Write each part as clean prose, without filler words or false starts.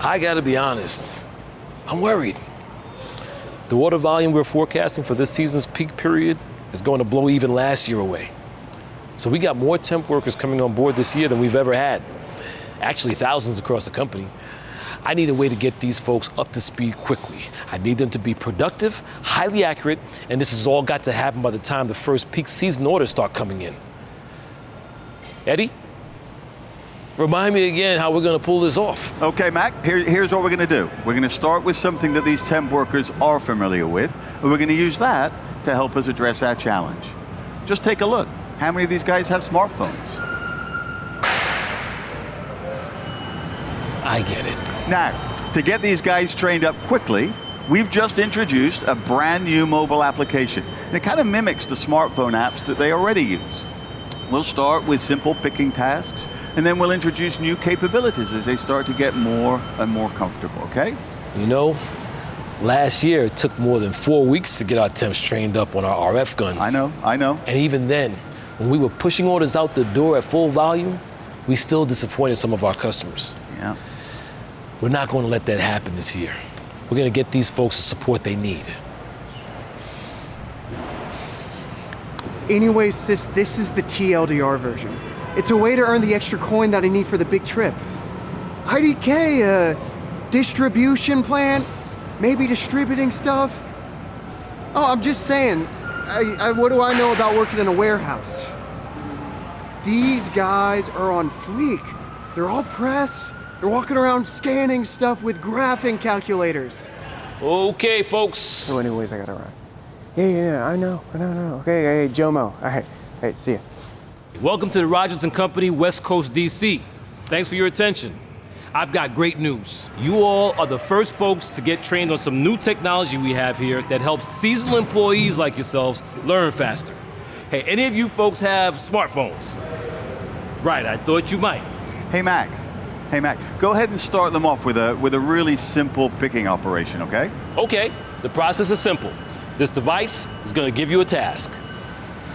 I gotta be honest, I'm worried. The order volume we're forecasting for this season's peak period is going to blow even last year away. So we got more temp workers coming on board this year than we've ever had. Actually, thousands across the company. I need a way to get these folks up to speed quickly. I need them to be productive, highly accurate, and this has all got to happen by the time the first peak season orders start coming in. Eddie, remind me again how we're gonna pull this off. Okay, Mac, here's what we're gonna do. We're gonna start with something that these temp workers are familiar with, and we're gonna use that to help us address our challenge. Just take a look. How many of these guys have smartphones? I get it. Now, to get these guys trained up quickly, we've just introduced a brand new mobile application. And it kind of mimics the smartphone apps that they already use. We'll start with simple picking tasks, and then we'll introduce new capabilities as they start to get more and more comfortable, okay? You know, last year it took more than 4 weeks to get our temps trained up on our RF guns. I know. And even then, when we were pushing orders out the door at full volume, we still disappointed some of our customers. Yeah. We're not going to let that happen this year. We're going to get these folks the support they need. Anyway, sis, this is the TLDR version. It's a way to earn the extra coin that I need for the big trip. IDK, distribution plan, maybe distributing stuff. Oh, I'm just saying, what do I know about working in a warehouse? These guys are on fleek. They're all press. They're walking around scanning stuff with graphing calculators. Okay, folks. So anyways, I gotta run. Yeah, I know. Okay, hey, Jomo. All right, see ya. Welcome to the Rogers & Company, West Coast, DC. Thanks for your attention. I've got great news. You all are the first folks to get trained on some new technology we have here that helps seasonal employees like yourselves learn faster. Hey, any of you folks have smartphones? Right, I thought you might. Hey, Mac, go ahead and start them off with a really simple picking operation, okay? Okay, the process is simple. This device is going to give you a task.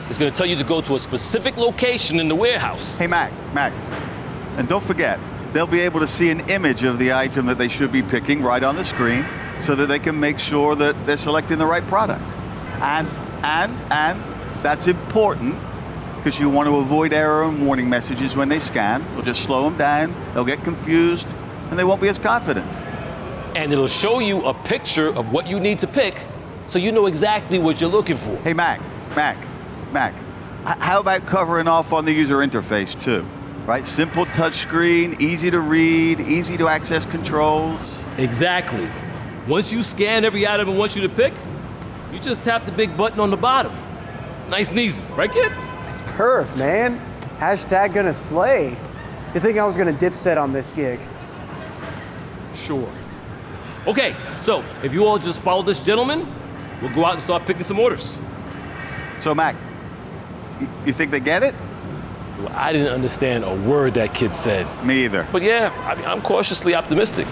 It's going to tell you to go to a specific location in the warehouse. Hey, Mac, and don't forget, they'll be able to see an image of the item that they should be picking right on the screen so that they can make sure that they're selecting the right product. And that's important because you want to avoid error and warning messages when they scan. We'll just slow them down, they'll get confused, and they won't be as confident. And it'll show you a picture of what you need to pick so you know exactly what you're looking for. Hey, Mac, how about covering off on the user interface too? Right, simple touchscreen, easy to read, easy to access controls. Exactly. Once you scan every item it wants you to pick, you just tap the big button on the bottom. Nice and easy, right, kid? It's perf, man. Hashtag gonna slay. Do you think I was gonna dipset on this gig? Sure. Okay, so if you all just follow this gentleman, we'll go out and start picking some orders. So, Mac, you think they get it? Well, I didn't understand a word that kid said. Me either. But yeah, I'm cautiously optimistic.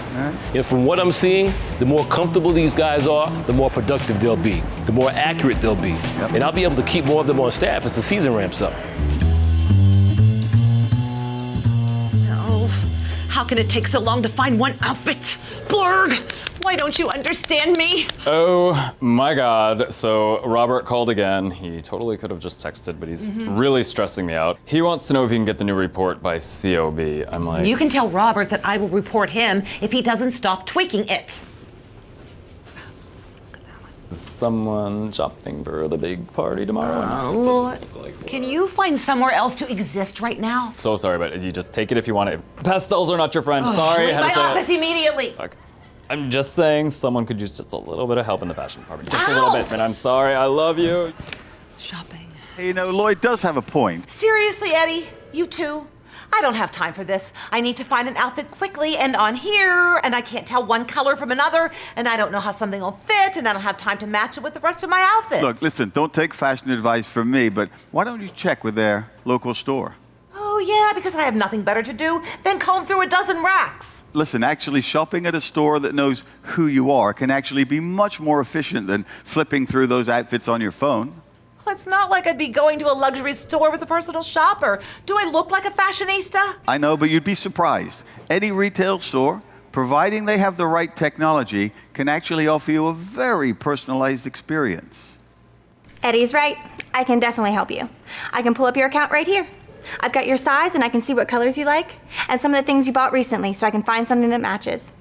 From what I'm seeing, the more comfortable these guys are, the more productive they'll be, the more accurate they'll be. Yep. And I'll be able to keep more of them on staff as the season ramps up. How can it take so long to find one outfit? Blurg, why don't you understand me? Oh my God, so Robert called again. He totally could have just texted, but he's really stressing me out. He wants to know if he can get the new report by COB. I'm like... You can tell Robert that I will report him if he doesn't stop tweaking it. Is someone shopping for the big party tomorrow? Oh, Lord. Can you find somewhere else to exist right now? So sorry, but you just take it if you want it. Pastels are not your friend. Sorry. Leave my office immediately. Fuck. I'm just saying someone could use just a little bit of help in the fashion department. Just a little bit, and I'm sorry. I love you. Shopping. Hey, you know, Lloyd does have a point. Seriously, Eddie? You too? I don't have time for this. I need to find an outfit quickly and on here, and I can't tell one color from another, and I don't know how something will fit, and I don't have time to match it with the rest of my outfit. Look, listen, don't take fashion advice from me, but why don't you check with their local store? Oh, yeah, because I have nothing better to do than comb through a dozen racks. Listen, actually shopping at a store that knows who you are can actually be much more efficient than flipping through those outfits on your phone. Well, it's not like I'd be going to a luxury store with a personal shopper. Do I look like a fashionista? I know, but you'd be surprised. Any retail store providing they have the right technology, can actually offer you a very personalized experience. Eddie's right. I can definitely help you. I can pull up your account right here. I've got your size and I can see what colors you like and some of the things you bought recently so I can find something that matches.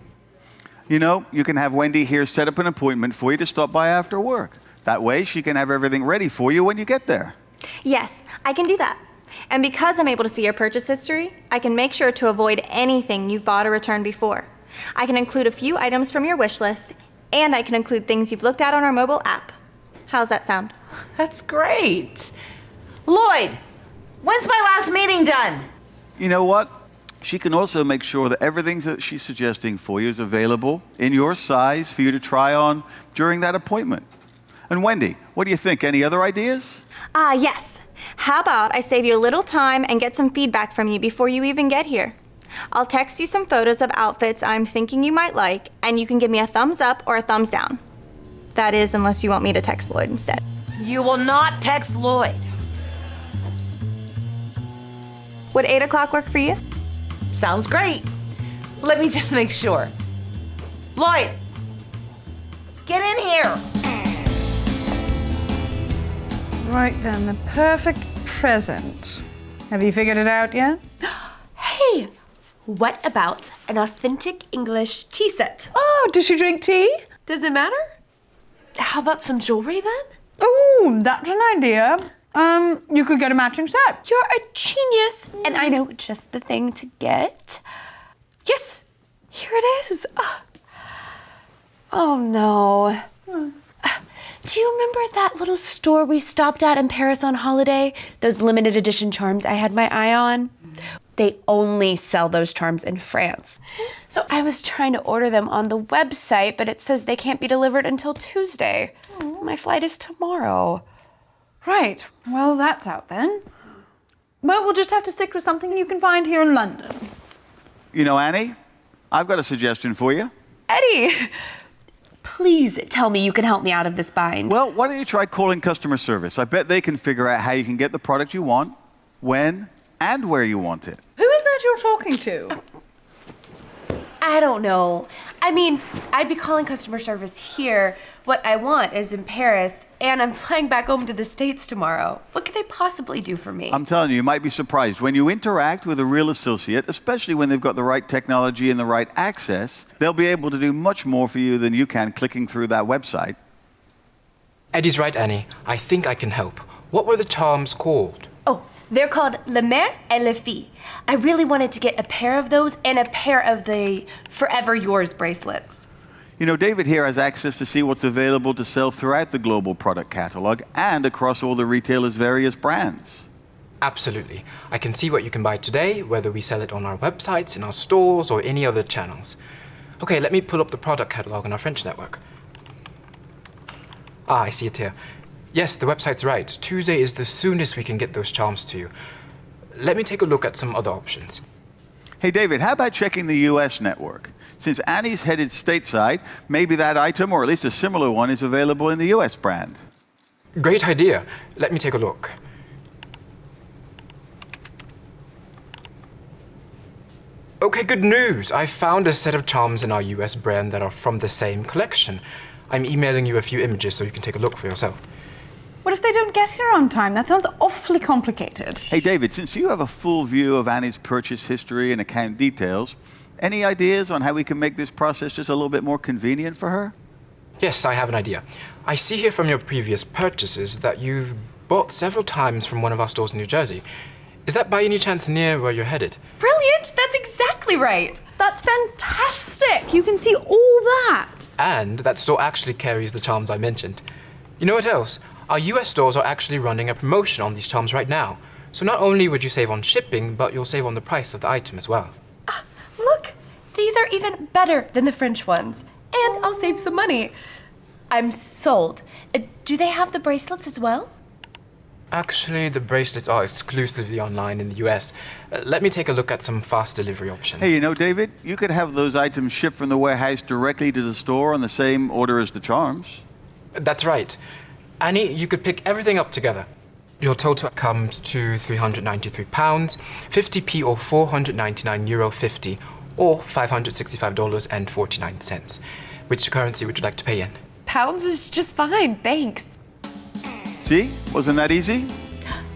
You know, you can have Wendy here set up an appointment for you to stop by after work. That way she can have everything ready for you when you get there. Yes, I can do that. And because I'm able to see your purchase history, I can make sure to avoid anything you've bought or returned before. I can include a few items from your wish list, and I can include things you've looked at on our mobile app. How's that sound? That's great. Lloyd, when's my last meeting done? You know what? She can also make sure that everything that she's suggesting for you is available in your size for you to try on during that appointment. And Wendy, what do you think? Any other ideas? Yes. How about I save you a little time and get some feedback from you before you even get here? I'll text you some photos of outfits I'm thinking you might like, and you can give me a thumbs up or a thumbs down. That is, unless you want me to text Lloyd instead. You will not text Lloyd. Would 8 o'clock work for you? Sounds great. Let me just make sure. Lloyd, get in here. Right then, the perfect present. Have you figured it out yet? Hey, what about an authentic English tea set? Oh, does she drink tea? Does it matter? How about some jewelry then? Oh, that's an idea. You could get a matching set. You're a genius, and I know just the thing to get. Yes, here it is. Oh no. Do you remember that little store we stopped at in Paris on holiday? Those limited edition charms I had my eye on? They only sell those charms in France. So I was trying to order them on the website, but it says they can't be delivered until Tuesday. My flight is tomorrow. Right, well, that's out then. But we'll just have to stick with something you can find here in London. You know, Annie, I've got a suggestion for you. Eddie, please tell me you can help me out of this bind. Well, why don't you try calling customer service? I bet they can figure out how you can get the product you want, when, and where you want it. Who is that you're talking to? I don't know. I mean, I'd be calling customer service here. What I want is in Paris, and I'm flying back home to the States tomorrow. What could they possibly do for me? I'm telling you, you might be surprised. When you interact with a real associate, especially when they've got the right technology and the right access, they'll be able to do much more for you than you can clicking through that website. Eddie's right, Annie. I think I can help. What were the charms called? Oh, they're called Le Mère et Le Fille. I really wanted to get a pair of those and a pair of the Forever Yours bracelets. You know, David here has access to see what's available to sell throughout the global product catalog and across all the retailers' various brands. Absolutely. I can see what you can buy today, whether we sell it on our websites, in our stores, or any other channels. Okay, let me pull up the product catalog on our French network. I see it here. Yes, the website's right. Tuesday is the soonest we can get those charms to you. Let me take a look at some other options. Hey, David, how about checking the US network? Since Annie's headed stateside, maybe that item, or at least a similar one, is available in the US brand. Great idea. Let me take a look. Okay, good news. I found a set of charms in our US brand that are from the same collection. I'm emailing you a few images so you can take a look for yourself. What if they don't get here on time? That sounds awfully complicated. Hey, David, since you have a full view of Annie's purchase history and account details, any ideas on how we can make this process just a little bit more convenient for her? Yes, I have an idea. I see here from your previous purchases that you've bought several times from one of our stores in New Jersey. Is that by any chance near where you're headed? Brilliant! That's exactly right. That's fantastic! You can see all that. And that store actually carries the charms I mentioned. You know what else? Our US stores are actually running a promotion on these charms right now. So not only would you save on shipping, but you'll save on the price of the item as well. Look, these are even better than the French ones. And I'll save some money. I'm sold. Do they have the bracelets as well? Actually, the bracelets are exclusively online in the US. Let me take a look at some fast delivery options. Hey, you know, David, you could have those items shipped from the warehouse directly to the store on the same order as the charms. That's right. Annie, you could pick everything up together. Your total comes to £393, 50p or €499.50, or $565.49. Which currency would you like to pay in? Pounds is just fine, thanks. See? Wasn't that easy?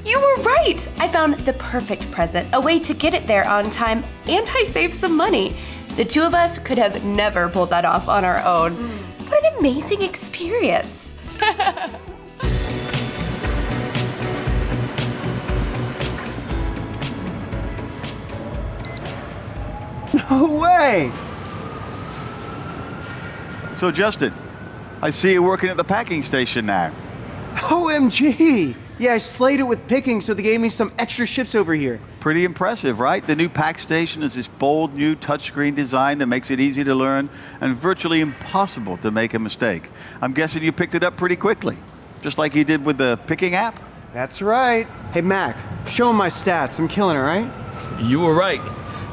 You were right! I found the perfect present, a way to get it there on time, and I saved some money. The two of us could have never pulled that off on our own. What an amazing experience. No way! So Justin, I see you working at the packing station now. OMG! Yeah, I slayed it with picking, so they gave me some extra shifts over here. Pretty impressive, right? The new pack station is this bold new touchscreen design that makes it easy to learn and virtually impossible to make a mistake. I'm guessing you picked it up pretty quickly, just like you did with the picking app? That's right. Hey, Mac, show him my stats. I'm killing it, right? You were right.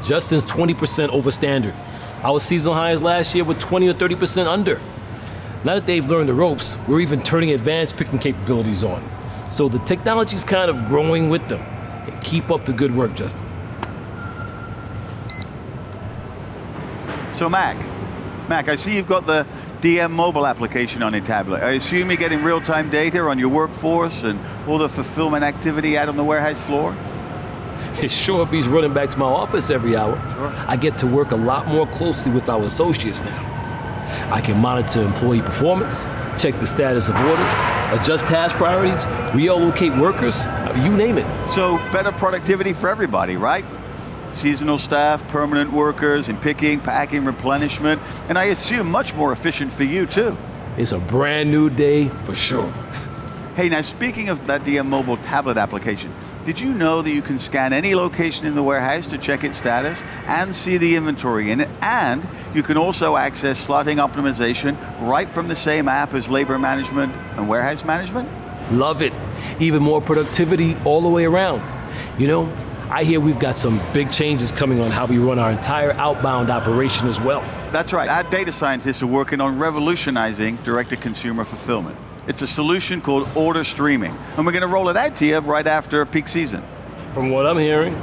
Justin's 20% over standard. Our seasonal highs last year were 20 or 30% under. Now that they've learned the ropes, we're even turning advanced picking capabilities on. So the technology's kind of growing with them. Hey, keep up the good work, Justin. So Mac, I see you've got the DM mobile application on your tablet. I assume you're getting real-time data on your workforce and all the fulfillment activity out on the warehouse floor? It sure beats running back to my office every hour. Sure. I get to work a lot more closely with our associates now. I can monitor employee performance, check the status of orders, adjust task priorities, reallocate workers, you name it. So better productivity for everybody, right? Seasonal staff, permanent workers in picking, packing, replenishment, and I assume much more efficient for you too. It's a brand new day for sure. Hey, now speaking of that DM mobile tablet application, did you know that you can scan any location in the warehouse to check its status and see the inventory in it? And you can also access slotting optimization right from the same app as labor management and warehouse management? Love it. Even more productivity all the way around. You know, I hear we've got some big changes coming on how we run our entire outbound operation as well. That's right. Our data scientists are working on revolutionizing direct-to-consumer fulfillment. It's a solution called order streaming, and we're going to roll it out to you right after peak season. From what I'm hearing,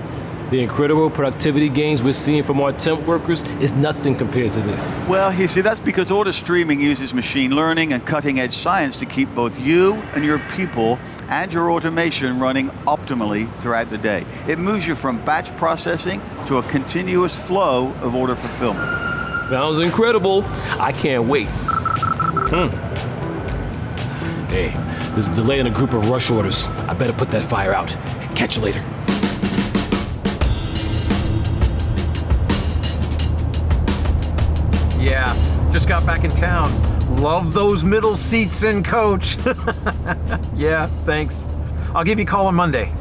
the incredible productivity gains we're seeing from our temp workers is nothing compared to this. Well, you see, that's because order streaming uses machine learning and cutting-edge science to keep both you and your people and your automation running optimally throughout the day. It moves you from batch processing to a continuous flow of order fulfillment. Sounds incredible. I can't wait. Hey, there's a delay in a group of rush orders. I better put that fire out. Catch you later. Yeah, just got back in town. Love those middle seats in coach. Yeah, thanks. I'll give you a call on Monday.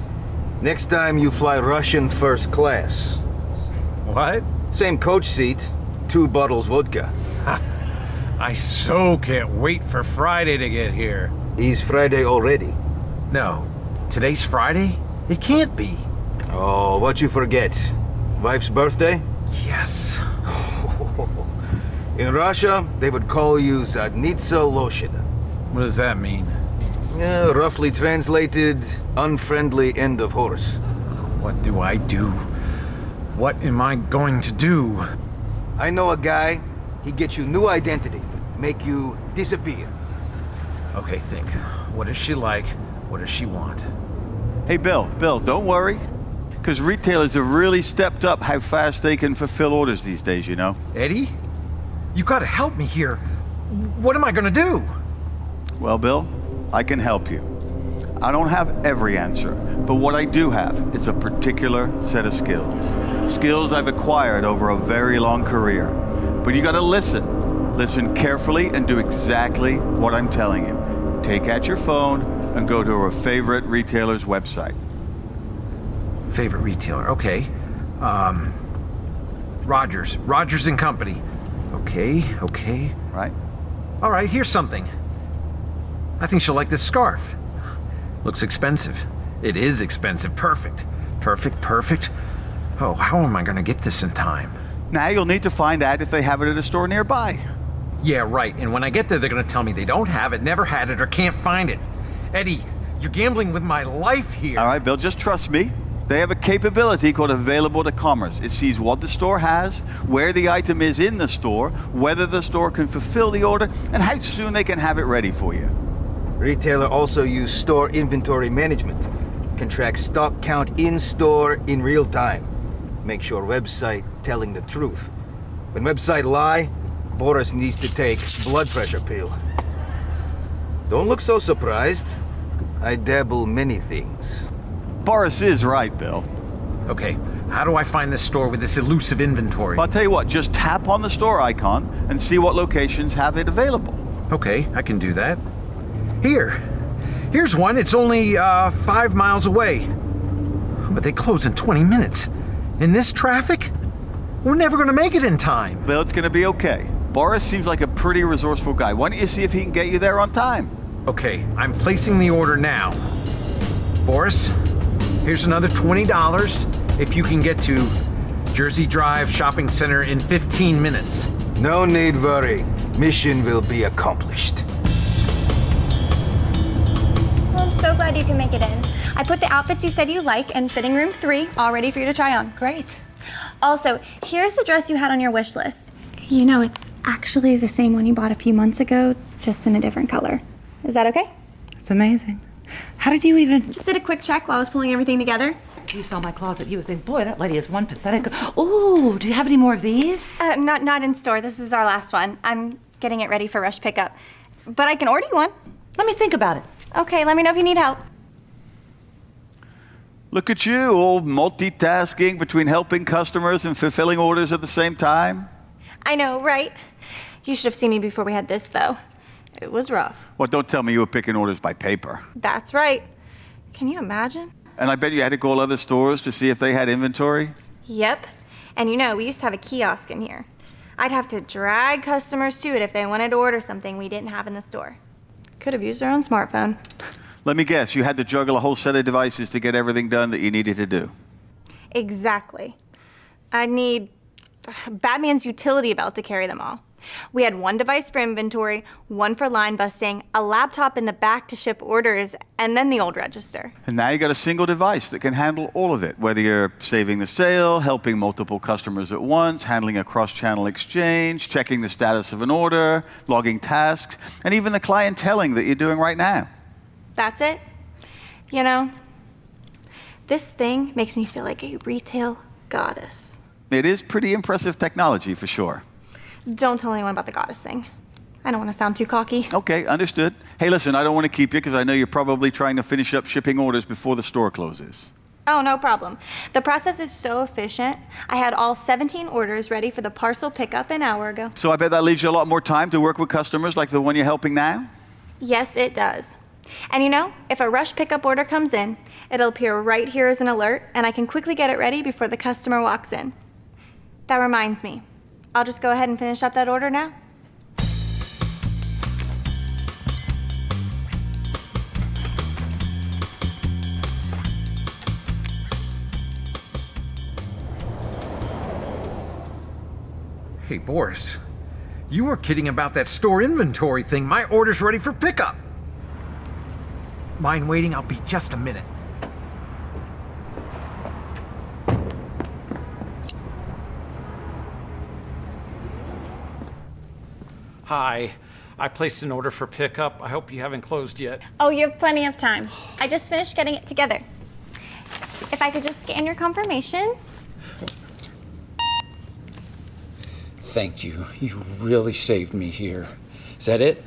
Next time you fly Russian first class. What? Same coach seat, 2 bottles vodka. I so can't wait for Friday to get here. Is Friday already? No, today's Friday? It can't be. Oh, what you forget? Wife's birthday? Yes. In Russia, they would call you Zadnitsa Loshina. What does that mean? Yeah, roughly translated, unfriendly end of horse. What do I do? What am I going to do? I know a guy. He gets you new identity, make you disappear. Okay, think. What is she like? What does she want? Hey, Bill, don't worry, because retailers have really stepped up how fast they can fulfill orders these days, you know? Eddie? You gotta help me here. What am I gonna do? Well, Bill, I can help you. I don't have every answer, but what I do have is a particular set of skills. Skills I've acquired over a very long career. But you gotta listen. Listen carefully and do exactly what I'm telling you. Take out your phone and go to a favorite retailer's website. Favorite retailer, okay. Rogers and Company. Okay. Right? All right, here's something. I think she'll like this scarf. Looks expensive. It is expensive. Perfect. Oh, how am I gonna get this in time? Now you'll need to find out if they have it at a store nearby. Yeah, right. And when I get there, they're gonna tell me they don't have it, never had it, or can't find it. Eddie, you're gambling with my life here. All right, Bill, just trust me. They have a capability called Available to Commerce. It sees what the store has, where the item is in the store, whether the store can fulfill the order, and how soon they can have it ready for you. Retailer also use store inventory management. Can track stock count in store in real time. Make sure website telling the truth. When website lie, Boris needs to take blood pressure pill. Don't look so surprised. I dabble many things. Boris is right, Bill. Okay, how do I find this store with this elusive inventory? Well, I'll tell you what, just tap on the store icon and see what locations have it available. Okay, I can do that. Here's one. It's only 5 miles away. But they close in 20 minutes. In this traffic? We're never gonna make it in time. Bill, it's gonna be okay. Boris seems like a pretty resourceful guy. Why don't you see if he can get you there on time? Okay, I'm placing the order now. Boris, here's another $20 if you can get to Jersey Drive Shopping Center in 15 minutes. No need worry. Mission will be accomplished. I'm so glad you can make it in. I put the outfits you said you like in fitting room 3 all ready for you to try on. Great. Also, here's the dress you had on your wish list. You know, it's actually the same one you bought a few months ago, just in a different color. Is that okay? It's amazing. How did you even... Just did a quick check while I was pulling everything together. If you saw my closet, you would think, boy, that lady is one pathetic... Ooh, do you have any more of these? Not in store. This is our last one. I'm getting it ready for rush pickup. But I can order you one. Let me think about it. Okay, let me know if you need help. Look at you, all multitasking between helping customers and fulfilling orders at the same time. I know, right? You should have seen me before we had this, though. It was rough. Well, don't tell me you were picking orders by paper. That's right. Can you imagine? And I bet you had to call other stores to see if they had inventory? Yep. And you know, we used to have a kiosk in here. I'd have to drag customers to it if they wanted to order something we didn't have in the store. Could have used their own smartphone. Let me guess, you had to juggle a whole set of devices to get everything done that you needed to do. Exactly. I'd need Batman's utility belt to carry them all. We had one device for inventory, one for line busting, a laptop in the back to ship orders, and then the old register. And now you got a single device that can handle all of it, whether you're saving the sale, helping multiple customers at once, handling a cross-channel exchange, checking the status of an order, logging tasks, and even the clienteling that you're doing right now. That's it. You know, this thing makes me feel like a retail goddess. It is pretty impressive technology, for sure. Don't tell anyone about the goddess thing. I don't want to sound too cocky. Okay, understood. Hey, listen, I don't want to keep you because I know you're probably trying to finish up shipping orders before the store closes. Oh, no problem. The process is so efficient. I had all 17 orders ready for the parcel pickup an hour ago. So I bet that leaves you a lot more time to work with customers like the one you're helping now? Yes, it does. And you know, if a rush pickup order comes in, it'll appear right here as an alert, and I can quickly get it ready before the customer walks in. That reminds me. I'll just go ahead and finish up that order now. Hey, Boris, you were kidding about that store inventory thing. My order's ready for pickup. Mind waiting? I'll be just a minute. Hi, I placed an order for pickup. I hope you haven't closed yet. Oh, you have plenty of time. I just finished getting it together. If I could just scan your confirmation. Thank you. You really saved me here. Is that it?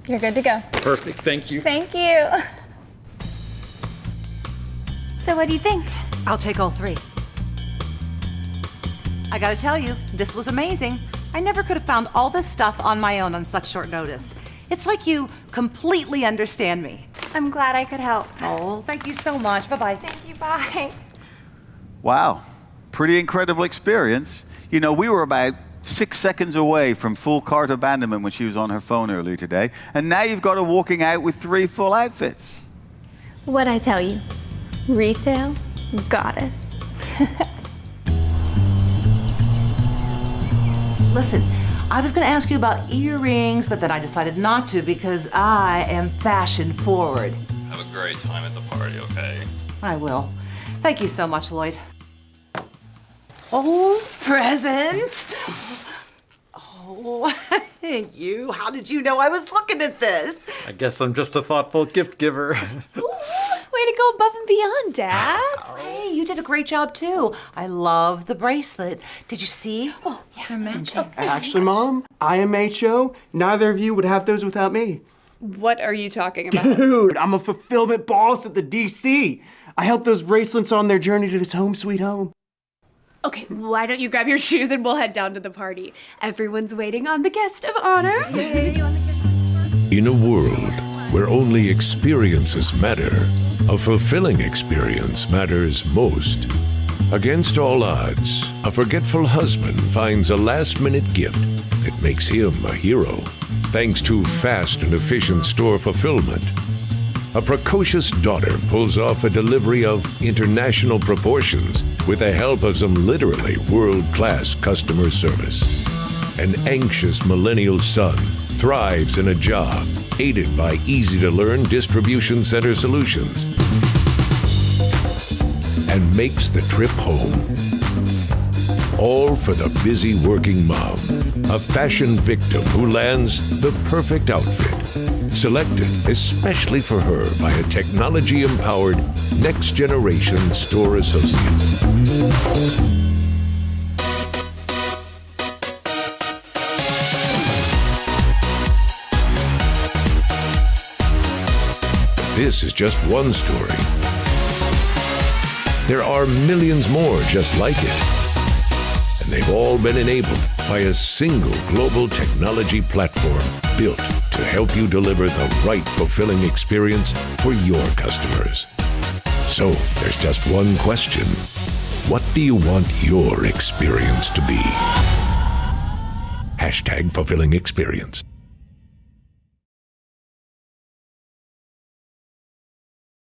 You're good to go. Perfect. Thank you. Thank you. So what do you think? I'll take all 3. I gotta tell you, this was amazing. I never could have found all this stuff on my own on such short notice. It's like you completely understand me. I'm glad I could help. Oh, thank you so much. Bye-bye. Thank you, bye. Wow, pretty incredible experience. You know, we were about 6 seconds away from full cart abandonment when she was on her phone earlier today, and now you've got her walking out with 3 full outfits. What'd I tell you? Retail goddess. Listen, I was gonna ask you about earrings, but then I decided not to because I am fashion forward. Have a great time at the party, okay? I will. Thank you so much, Lloyd. Oh, present. Oh, thank you. How did you know I was looking at this? I guess I'm just a thoughtful gift giver. Way to go above and beyond, Dad. Hey, you did a great job too. I love the bracelet. Did you see? Oh, yeah. They're matching. Actually, Mom, IMHO, neither of you would have those without me. What are you talking about? Dude, I'm a fulfillment boss at the DC. I help those bracelets on their journey to this home sweet home. Okay, why don't you grab your shoes and we'll head down to the party. Everyone's waiting on the guest of honor. In a world where only experiences matter, a fulfilling experience matters most. Against all odds, a forgetful husband finds a last-minute gift that makes him a hero, thanks to fast and efficient store fulfillment. A precocious daughter pulls off a delivery of international proportions with the help of some literally world-class customer service. An anxious millennial son thrives in a job aided by easy-to-learn distribution center solutions and makes the trip home. All for the busy working mom, a fashion victim who lands the perfect outfit, selected especially for her by a technology-empowered next-generation store associate. This is just one story. There are millions more just like it. And they've all been enabled by a single global technology platform built to help you deliver the right fulfilling experience for your customers. So there's just one question. What do you want your experience to be? #fulfilling experience.